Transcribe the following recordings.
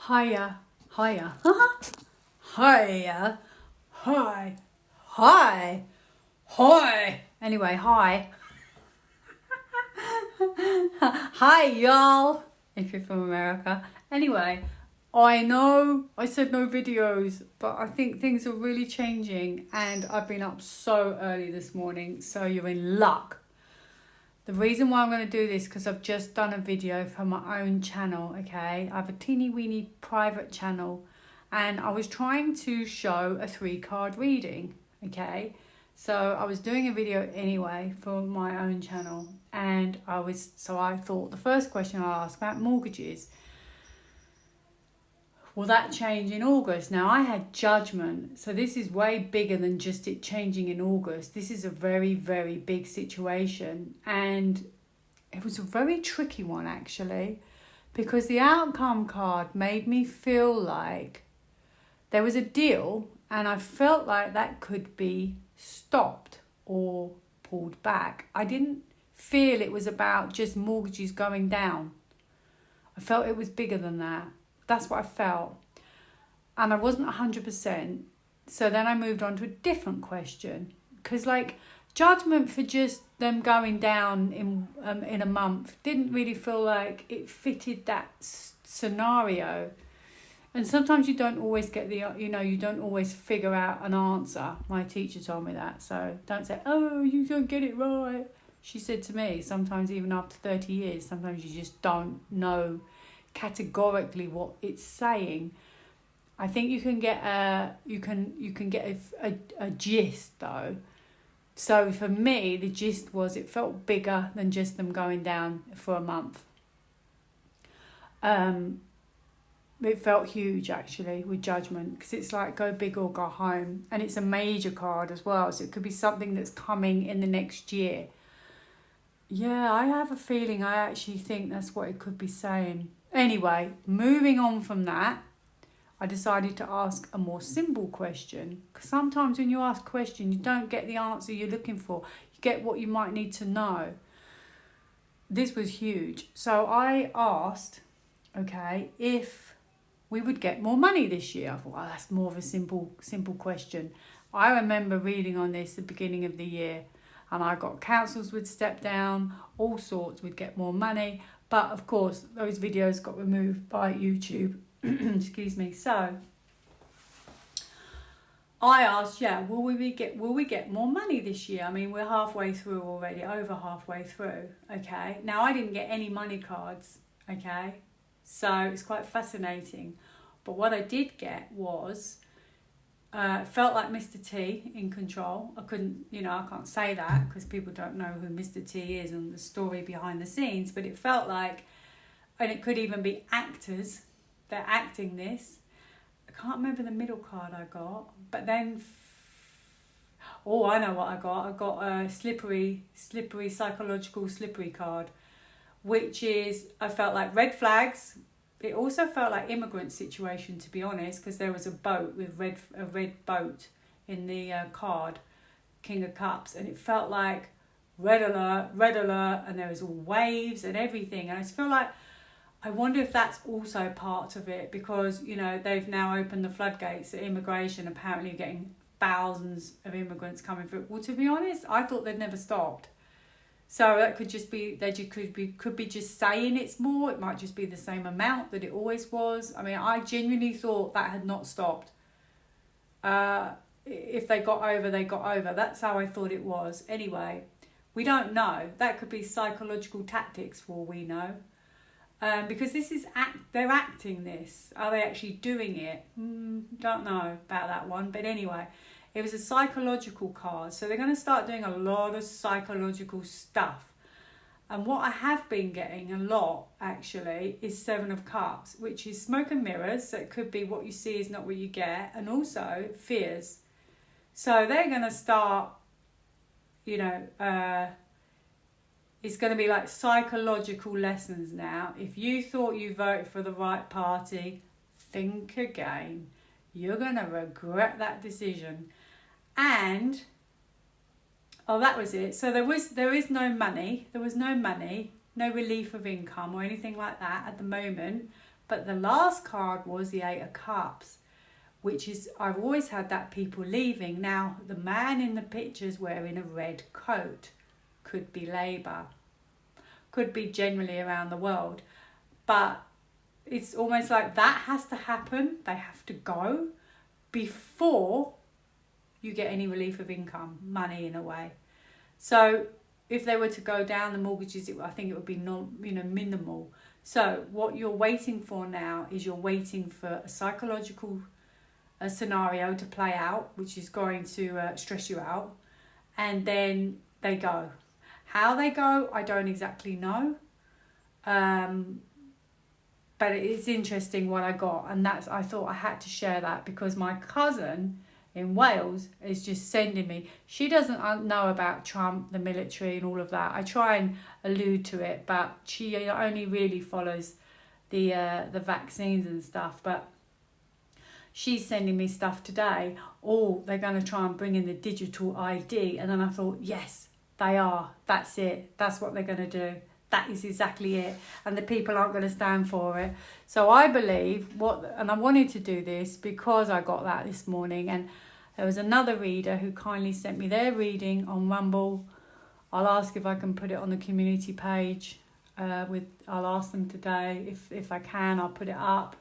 Hiya, hiya, hiya, hi, hi, hi. Anyway, hi. Hi, y'all, if you're from America. Anyway, I know I said no videos, but I think things are really changing and I've been up so early this morning, so you're in luck. The reason why I'm going to do this because I've just done a video for my own channel, okay? I have a teeny weeny private channel and I was trying to show a 3-card reading, okay? So I was doing a video anyway for my own channel and I thought the first question I'll ask about mortgages. Will that change in August? Now, I had Judgment, so this is way bigger than just it changing in August. This is a very, very big situation, and it was a very tricky one, actually, because the outcome card made me feel like there was a deal, and I felt like that could be stopped or pulled back. I didn't feel it was about just mortgages going down. I felt it was bigger than that. That's what I felt. And I wasn't 100%. So then I moved on to a different question. Because Judgment for just them going down in a month didn't really feel like it fitted that scenario. And sometimes you don't always get you don't always figure out an answer. My teacher told me that. So don't say, oh, you don't get it right. She said to me, sometimes even after 30 years, sometimes you just don't know categorically what it's saying. I think you can get a gist though. So for me, the gist was it felt bigger than just them going down for a month. It felt huge actually with Judgment because it's like go big or go home, and it's a major card as well, so it could be something that's coming in the next year. Yeah, I have a feeling I actually think that's what it could be saying. Anyway, moving on from that, I decided to ask a more simple question. Because sometimes when you ask a question, you don't get the answer you're looking for. You get what you might need to know. This was huge. So I asked, okay, if we would get more money this year. I thought, well, that's more of a simple question. I remember reading on this at the beginning of the year. And I got councils would step down, all sorts would get more money. But of course, those videos got removed by YouTube. Excuse me. So I asked, will we get more money this year? I mean, we're halfway through already, over halfway through. Okay. Now I didn't get any money cards. Okay. So it's quite fascinating. But what I did get was felt like Mr. T in control. I can't say that because people don't know who Mr. T is and the story behind the scenes, but it felt like, and it could even be actors, they're acting this. I can't remember the middle card I got, but then, I know what I got. I got a slippery psychological slippery card, which is, I felt like red flags. It also felt like immigrant situation, to be honest, because there was a boat with a red boat in the card, King of Cups, and it felt like red alert, and there was all waves and everything. And I just feel like, I wonder if that's also part of it, because, they've now opened the floodgates at immigration, apparently getting thousands of immigrants coming through. Well, to be honest, I thought they'd never stopped. So that could just be, could be just saying it's more. It might just be the same amount that it always was. I mean, I genuinely thought that had not stopped. If they got over, they got over. That's how I thought it was. Anyway, we don't know. That could be psychological tactics for all we know. Because this is they're acting this. Are they actually doing it? Don't know about that one. But anyway, it was a psychological card. So they're going to start doing a lot of psychological stuff. And what I have been getting a lot, actually, is 7 of Cups, which is smoke and mirrors. So it could be what you see is not what you get. And also fears. So they're going to start, it's going to be like psychological lessons now. If you thought you voted for the right party, think again. You're going to regret that decision. And, that was it. So there is no money. There was no money, no relief of income or anything like that at the moment. But the last card was the Eight of Cups, which is, I've always had that people leaving. Now, the man in the picture's wearing a red coat. Could be Labour. Could be generally around the world. But it's almost like that has to happen. They have to go before you get any relief of income, money in a way. So if they were to go down the mortgages, I think it would be minimal. So what you're waiting for now is you're waiting for a psychological scenario to play out, which is going to stress you out, and then they go. How they go, I don't exactly know. But it's interesting what I got, and I thought I had to share that because my cousin in Wales is just sending me. She doesn't know about Trump, the military and all of that. I try and allude to it, but she only really follows the vaccines and stuff. But she's sending me stuff today. Oh, they're going to try and bring in the digital ID. And then I thought, yes, they are. That's it. That's what they're going to do. That is exactly it. And the people aren't going to stand for it. So I believe and I wanted to do this because I got that this morning. And there was another reader who kindly sent me their reading on Rumble. I'll ask if I can put it on the community page. I'll ask them today if I can. I'll put it up.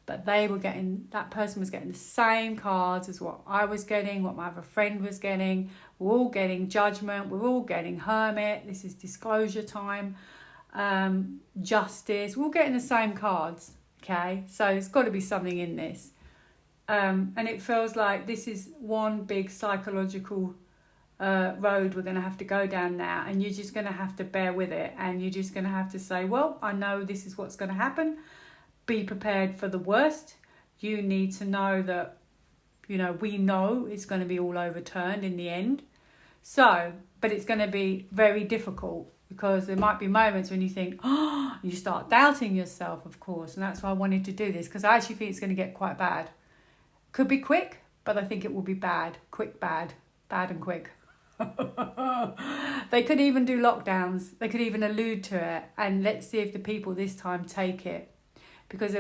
But that person was getting the same cards as what I was getting, what my other friend was getting. We're all getting Judgment. We're all getting Hermit. This is disclosure time. Justice. We're all getting the same cards. Okay, so there's got to be something in this. And it feels like this is one big psychological road we're going to have to go down now. And you're just going to have to bear with it. And you're just going to have to say, well, I know this is what's going to happen. Be prepared for the worst. You need to know that, we know it's going to be all overturned in the end. So, but it's going to be very difficult because there might be moments when you think, you start doubting yourself, of course. And that's why I wanted to do this, because I actually think it's going to get quite bad. Could be quick, but I think it will be bad. Quick, bad and quick. They could even do lockdowns. They could even allude to it. And let's see if the people this time take it. Because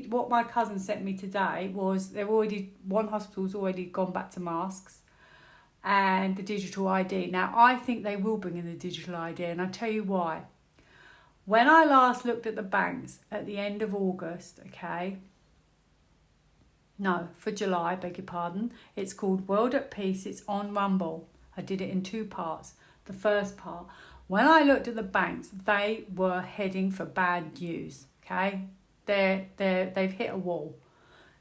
what my cousin sent me today was one hospital's already gone back to masks and the digital ID. Now, I think they will bring in the digital ID, and I'll tell you why. When I last looked at the banks at the end of August, for July, beg your pardon, it's called World at Peace. It's on Rumble. I did it in 2 parts. The first part, when I looked at the banks, they were heading for bad news, They've hit a wall.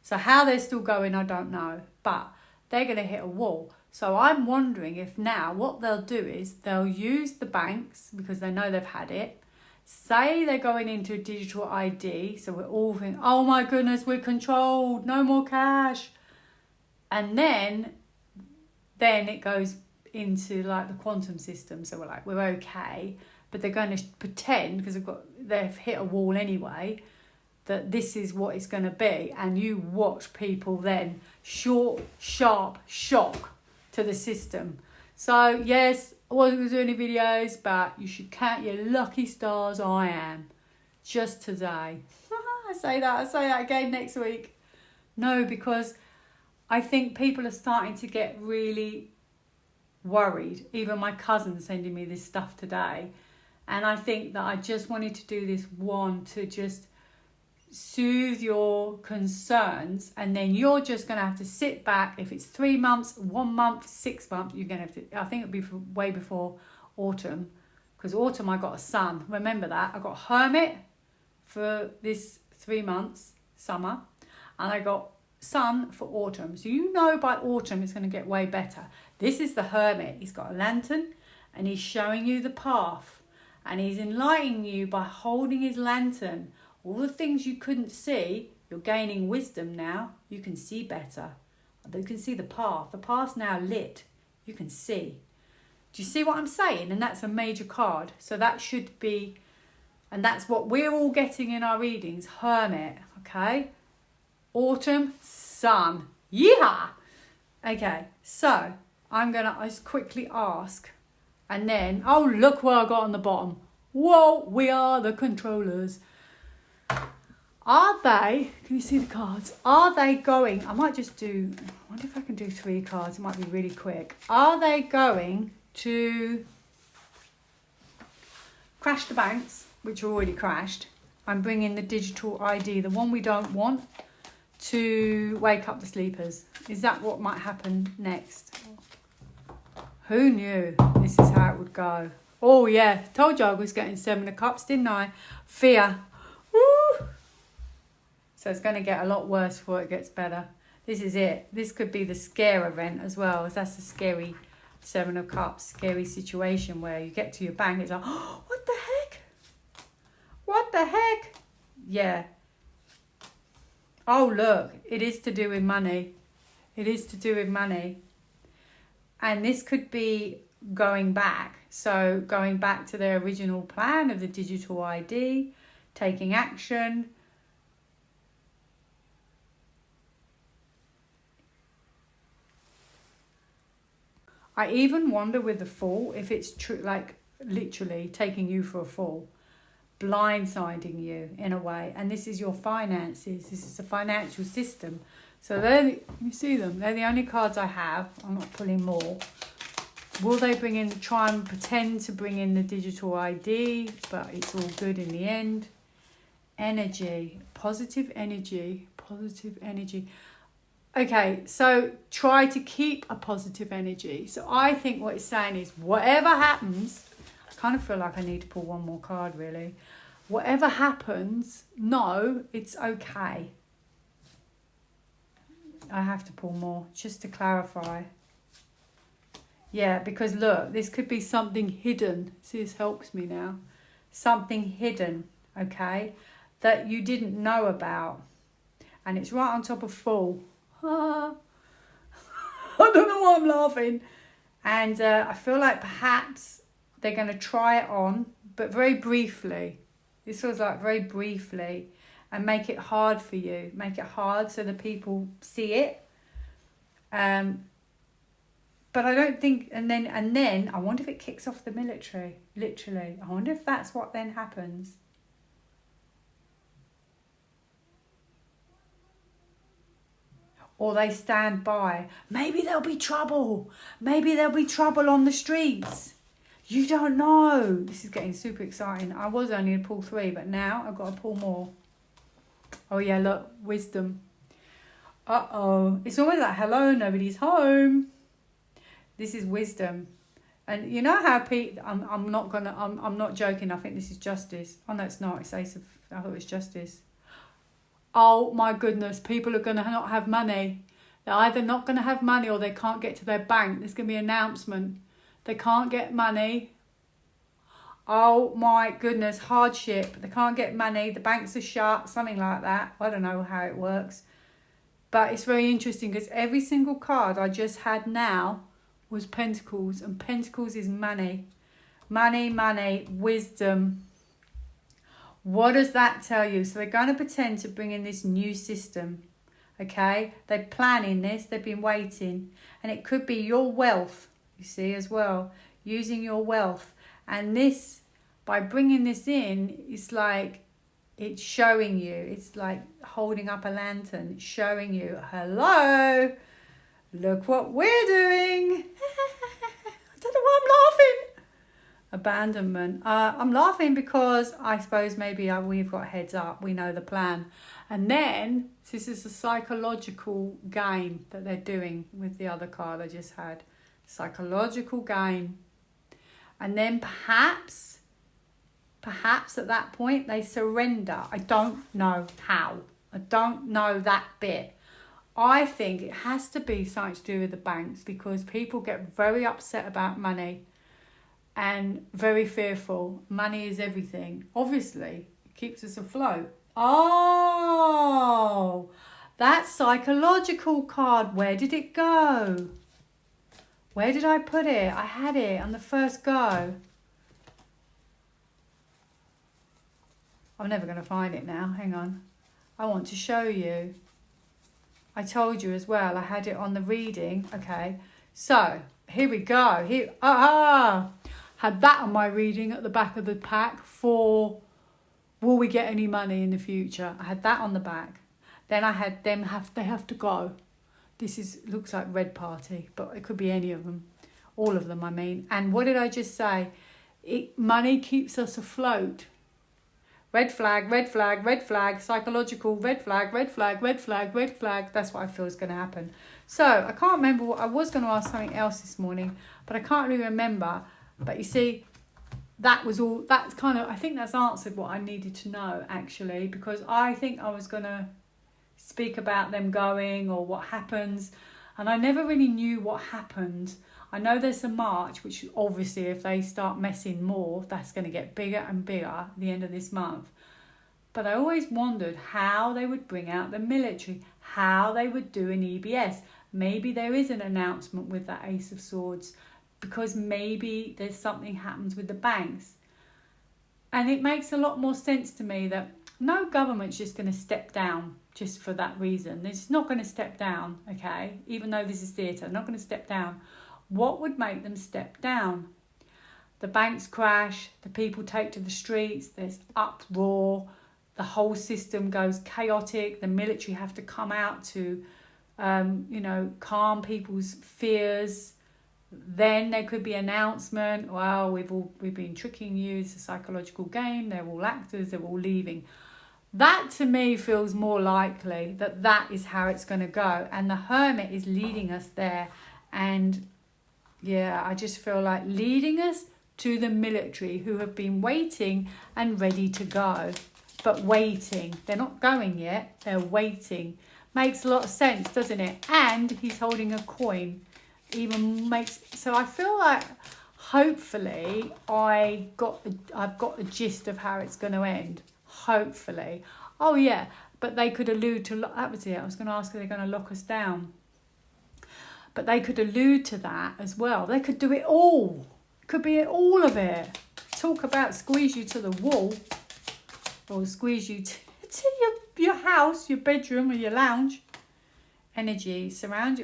So how they're still going, I don't know. But they're going to hit a wall. So I'm wondering if now what they'll do is they'll use the banks because they know they've had it. Say they're going into a digital ID. So we're all thinking, oh my goodness, we're controlled. No more cash. And then it goes into like the quantum system. So we're okay. But they're going to pretend, because they've hit a wall anyway, that this is what it's going to be. And you watch people then short, sharp shock to the system. So yes, I wasn't going to do any videos, but you should count your lucky stars. I am. Just today. I say that again next week. No, because I think people are starting to get really worried. Even my cousin sending me this stuff today. And I think that I just wanted to do this one to just soothe your concerns, and then you're just going to have to sit back. If it's 3 months, 1 month, 6 months, you're going to have to, I think it'll be way before autumn, because autumn I got a sun. Remember that. I got Hermit for this 3 months, summer, and I got sun for autumn. So by autumn it's going to get way better. This is the Hermit. He's got a lantern and he's showing you the path, and he's enlightening you by holding his lantern. All the things you couldn't see, you're gaining wisdom now. You can see better. You can see the path. The path's now lit. You can see. Do you see what I'm saying? And that's a major card. So that should be, and that's what we're all getting in our readings. Hermit, okay? Autumn, sun. Yeehaw! Okay, so I'm going to just quickly ask. And then, oh, look what I got on the bottom. Whoa, we are the controllers. Are they, can you see the cards? Are they going, I might just do, I wonder if I can do 3 cards. It might be really quick. Are they going to crash the banks, which are already crashed, and bring in the digital ID, the one we don't want, to wake up the sleepers? Is that what might happen next? Who knew this is how it would go? Oh yeah, told you I was getting 7 of Cups, didn't I? Fear. Woo! So it's going to get a lot worse before it gets better. This is it. This could be the scare event as well. That's a scary 7 of Cups, scary situation where you get to your bank. It's like, oh, what the heck? What the heck? Yeah. Oh, look. It is to do with money. It is to do with money. And this could be going back. So going back to their original plan of the digital ID, taking action. I even wonder with the Fool if it's true, like literally taking you for a fool, blindsiding you in a way. And this is your finances. This is a financial system. So you see them. They're the only cards I have. I'm not pulling more. Will they try and pretend to bring in the digital ID? But it's all good in the end. Energy, positive energy, positive energy. Okay, so try to keep a positive energy. So I think what it's saying is whatever happens, I kind of feel like I need to pull one more card really. Whatever happens, no, it's okay. I have to pull more just to clarify. Yeah, because look, this could be something hidden. See, this helps me now. Something hidden, okay, that you didn't know about. And it's right on top of Fool. I don't know why I'm laughing. And I feel like perhaps they're going to try it on, but very briefly. This feels like very briefly. And make it hard for you. Make it hard so the people see it. But I don't think, and then I wonder if it kicks off the military. Literally. I wonder if that's what then happens. Or they stand by. Maybe there'll be trouble. Maybe there'll be trouble on the streets. You don't know. This is getting super exciting. I was only going to pull 3, but now I've got to pull more. Oh yeah, look, wisdom. Uh-oh. It's almost like, hello, nobody's home. This is wisdom. And you know how Pete, I'm not joking. I think this is justice. Oh no, it's not. It's Ace of, I thought it was justice. Oh my goodness, people are going to not have money. They're either not going to have money or they can't get to their bank. There's going to be an announcement. They can't get money. Oh my goodness, hardship. They can't get money. The banks are shut, something like that. I don't know how it works. But it's very interesting because every single card I just had now was Pentacles. And Pentacles is money. Money, money, wisdom. What does that tell you? So they're going to pretend to bring in this new system. Okay? They're planning this. They've been waiting. And it could be your wealth, you see, as well. Using your wealth. And this, by bringing this in, it's like, it's showing you. It's like holding up a lantern. It's showing you, hello, look what we're doing. I don't know why I'm laughing. Abandonment. I'm laughing because I suppose maybe we've got heads up. We know the plan. And then, this is a psychological game that they're doing with the other card I just had. Psychological game. And then perhaps at that point they surrender. I don't know how. I don't know that bit. I think it has to be something to do with the banks because people get very upset about money and very fearful. Money is everything. Obviously, it keeps us afloat. Oh, that psychological card. Where did it go? Where did I put it? I had it on the first go. I'm never going to find it now. Hang on. I want to show you. I told you as well. I had it on the reading. Okay. So, here we go. Had that on my reading at the back of the pack for will we get any money in the future? I had that on the back. Then I had they have to go. Looks like Red Party, but it could be any of them. All of them, I mean. And what did I just say? Money keeps us afloat. Red flag, red flag, red flag, psychological, red flag, red flag, red flag, red flag. That's what I feel is going to happen. So I can't remember what I was going to ask something else this morning, but I can't really remember. But you see, that was all, that's kind of, I think that's answered what I needed to know actually, because I think I was going to speak about them going or what happens, and I never really knew what happened. I know there's a march, which obviously if they start messing more, that's going to get bigger and bigger at the end of this month. But I always wondered how they would bring out the military, how they would do an EBS. Maybe there is an announcement with that Ace of Swords, because maybe there's something happens with the banks. And it makes a lot more sense to me that no government's just going to step down just for that reason. They're just not going to step down, okay? Even though this is theatre, they're not going to step down. What would make them step down? The banks crash, the people take to the streets, there's uproar, the whole system goes chaotic, the military have to come out to, calm people's fears. Then there could be announcement, well, we've been tricking you, it's a psychological game, they're all actors, they're all leaving. That to me feels more likely that is how it's going to go. And the Hermit is leading us there. And yeah, I just feel like leading us to the military, who have been waiting and ready to go. But waiting. They're not going yet. They're waiting. Makes a lot of sense, doesn't it? And he's holding a coin. So I feel like hopefully I've got a gist of how it's going to end. Hopefully. Oh yeah, but they could allude to, that was it, I was going to ask if they're going to lock us down. But they could allude to that as well. They could do it all. Could be all of it. Talk about squeeze you to the wall, or squeeze you to your house, your bedroom or your lounge. Energy,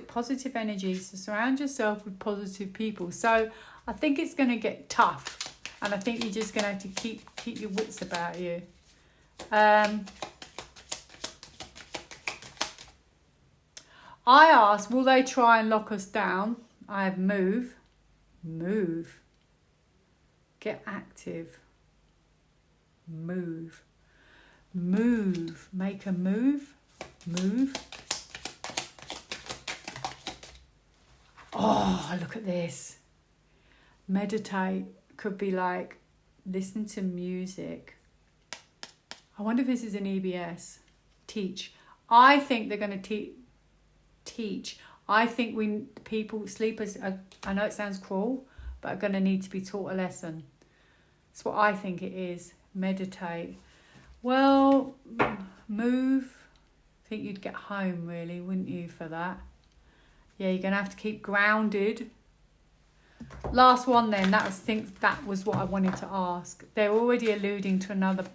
positive energy. So surround yourself with positive people. So I think it's going to get tough. And I think you're just going to have to keep your wits about you. I asked, will they try and lock us down? I have move, get active, move, make a move. Oh, look at this. Meditate could be like listen to music. I wonder if this is an EBS. Teach. I think they're going to teach. I think sleepers, I know it sounds cruel, but are going to need to be taught a lesson. That's what I think it is. Meditate. Well, move. I think you'd get home really, wouldn't you, for that? Yeah, you're going to have to keep grounded. Last one then, that was what I wanted to ask. They're already alluding to another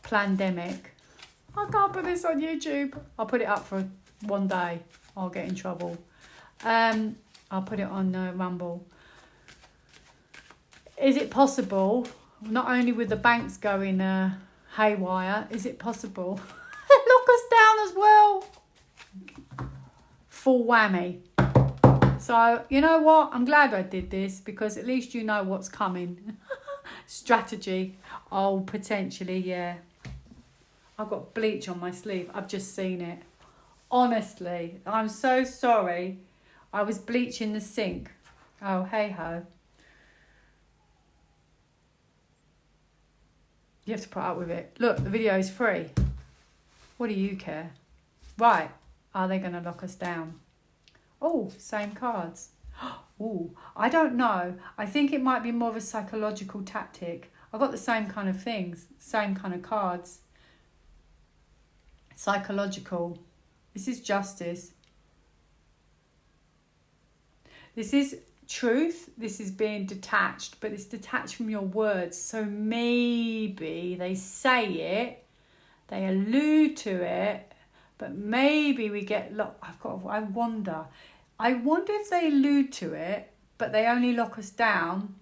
pandemic. I can't put this on YouTube. I'll put it up for one day. I'll get in trouble. I'll put it on Rumble. Is it possible, not only with the banks going haywire, is it possible lock us down as well? Full whammy. So, you know what? I'm glad I did this, because at least you know what's coming. Strategy. Oh, potentially, yeah. I've got bleach on my sleeve. I've just seen it. Honestly, I'm so sorry. I was bleaching the sink. Oh, hey ho. You have to put up with it. Look, the video is free. What do you care? Right. Are they going to lock us down? Oh, same cards. Oh, I don't know. I think it might be more of a psychological tactic. I've got the same kind of things, same kind of cards. Psychological. This is justice. This is truth. This is being detached, but it's detached from your words. So maybe they say it, they allude to it, but maybe we get I wonder if they allude to it, but they only lock us down,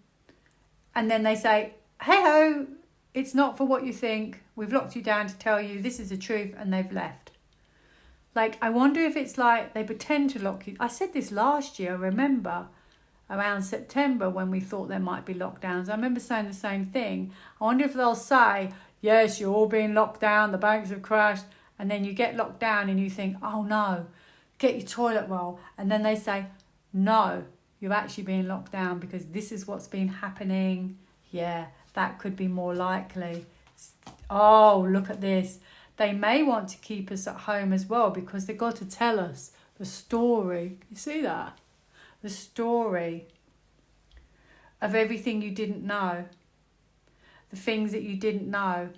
and then they say, hey ho, it's not for what you think. We've locked you down to tell you this is the truth, and they've left. Like, I wonder if it's like they pretend to lock you. I said this last year, remember, around September when we thought there might be lockdowns. I remember saying the same thing. I wonder if they'll say, yes, you're all being locked down, the banks have crashed, and then you get locked down and you think, oh no, get your toilet roll. And then they say, no, you're actually being locked down because this is what's been happening. Yeah, that could be more likely. Oh, look at this. They may want to keep us at home as well because they've got to tell us the story. You see that? The story of everything you didn't know. The things that you didn't know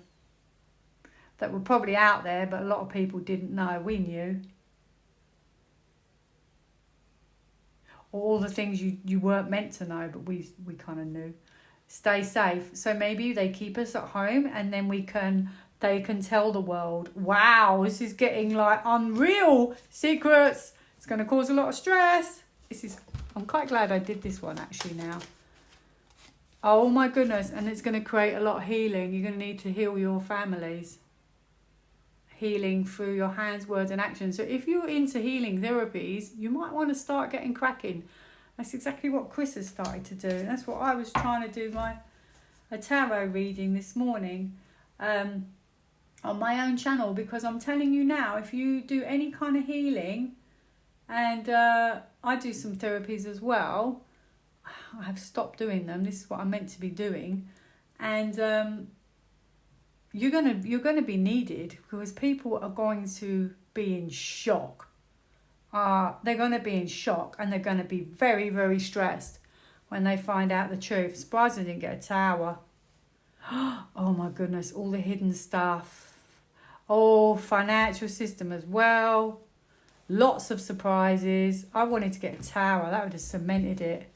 that were probably out there, but a lot of people didn't know. We knew. All the things you weren't meant to know, but we kind of knew. Stay safe. So maybe they keep us at home and then they can tell the world, wow, this is getting like unreal secrets. It's going to cause a lot of stress. I'm quite glad I did this one actually now. Oh my goodness. And it's going to create a lot of healing. You're going to need to heal your families. Healing through your hands, words and actions. So if you're into healing therapies, you might want to start getting cracking. That's exactly what Chris has started to do. That's what I was trying to do a tarot reading this morning on my own channel, because I'm telling you now, if you do any kind of healing, and I do some therapies as well, I have stopped doing them. This is what I'm meant to be doing, and you're gonna be needed because people are going to be in shock. They're going to be in shock and they're going to be very, very stressed when they find out the truth. Surprised I didn't get a tower. Oh my goodness, all the hidden stuff. Oh, financial system as well. Lots of surprises. I wanted to get a tower. That would have cemented it.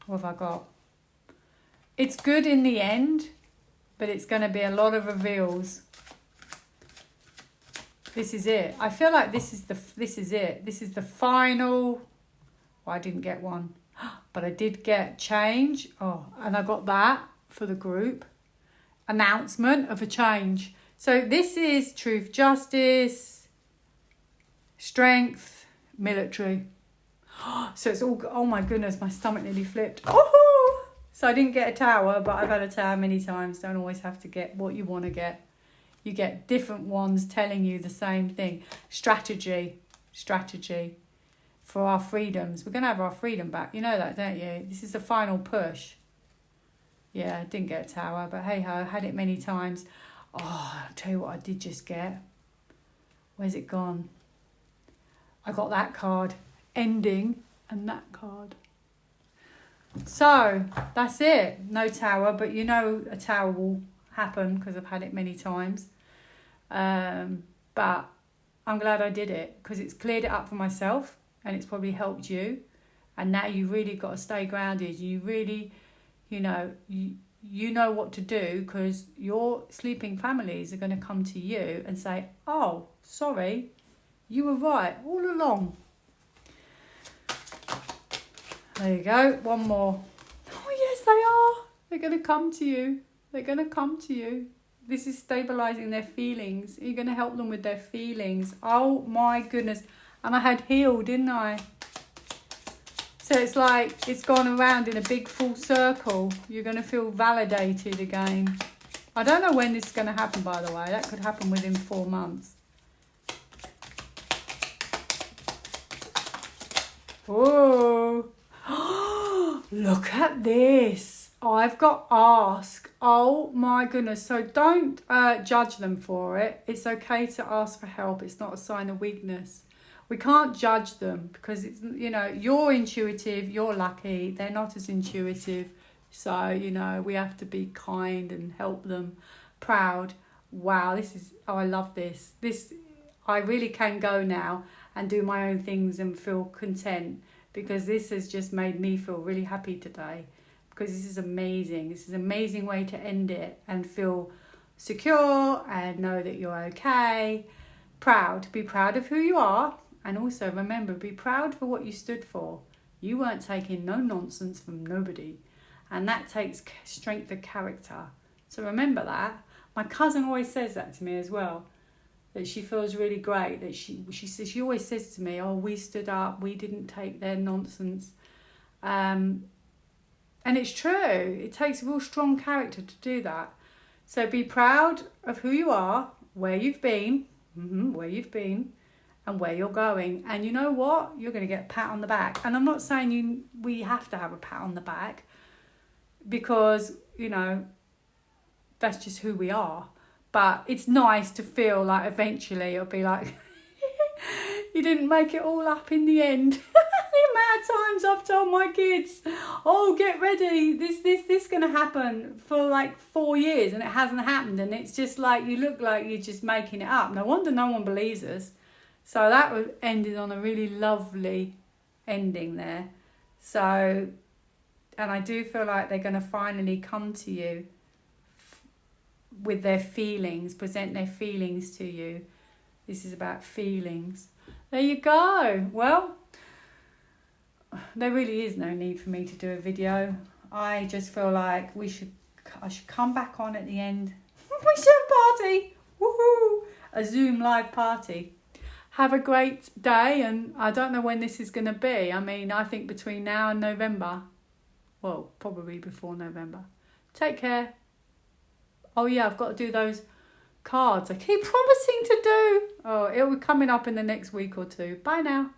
What have I got? It's good in the end, but it's going to be a lot of reveals. This is it. I feel like this is it. This is the final. Well, I didn't get one, but I did get change. Oh, and I got that for the group. Announcement of a change. So this is truth, justice, strength, military. So it's all, oh my goodness, my stomach nearly flipped. Oh! So I didn't get a tower, but I've had a tower many times. Don't always have to get what you want to get. You get different ones telling you the same thing. Strategy for our freedoms. We're going to have our freedom back. You know that, don't you? This is the final push. Yeah, I didn't get a tower, but hey ho, I had it many times. Oh, I'll tell you what I did just get. Where's it gone? I got that card. Ending and that card. So, that's it. No tower, but you know a tower will happen because I've had it many times. But I'm glad I did it because it's cleared it up for myself and it's probably helped you. And now you really got to stay grounded. You really, you know what to do, because your sleeping families are going to come to you and say, oh, sorry, you were right all along. There you go. One more. Oh, yes, they are. They're going to come to you. They're going to come to you. This is stabilising their feelings. You're going to help them with their feelings. Oh, my goodness. And I had healed, didn't I? So it's like it's gone around in a big full circle. You're going to feel validated again. I don't know when this is going to happen, by the way. That could happen within 4 months. Oh, look at this. I've got ask. Oh my goodness. So don't judge them for it. It's okay to ask for help. It's not a sign of weakness. We can't judge them because it's, you're intuitive, you're lucky. They're not as intuitive. So, we have to be kind and help them. Proud. Wow, I love this. I really can go now and do my own things and feel content, because this has just made me feel really happy today. Because this is amazing. This is an amazing way to end it and feel secure and know that you're okay. Proud. Be proud of who you are. And also remember, be proud for what you stood for. You weren't taking no nonsense from nobody. And that takes strength of character. So remember that. My cousin always says that to me as well. That she feels really great. That she always says to me, oh, we stood up. We didn't take their nonsense. And it's true. It takes a real strong character to do that. So be proud of who you are, where you've been, and where you're going. And you know what? You're going to get a pat on the back. And I'm not saying we have to have a pat on the back, because, you know, that's just who we are. But it's nice to feel like eventually it'll be like, you didn't make it all up in the end. The amount of times I've told my kids, oh, get ready, this going to happen for like 4 years, and it hasn't happened. And it's just like, you look like you're just making it up. No wonder no one believes us. So that ended on a really lovely ending there. So, and I do feel like they're going to finally come to you with their feelings, present their feelings to you. This is about feelings. There you go. Well, there really is no need for me to do a video. I just feel like I should come back on at the end. We should have a party. Woohoo! A Zoom live party. Have a great day, and I don't know when this is going to be. I mean, I think between now and November. Well, probably before November. Take care. Oh yeah, I've got to do those cards I keep promising to do. Oh, it'll be coming up in the next week or two. Bye now.